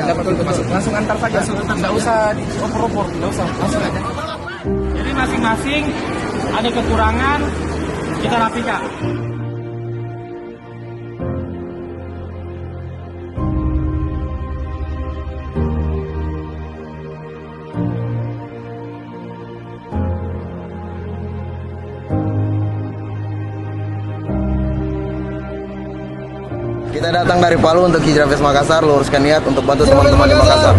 dapat pintu masuk. Langsung antar saja. Nggak usah dioper-oper, nggak usah. Langsung aja. Jadi masing-masing ada kekurangan, kita rapikan. Kita datang dari Palu untuk Hijrah Fest Makassar, luruskan niat untuk bantu teman-teman di Makassar.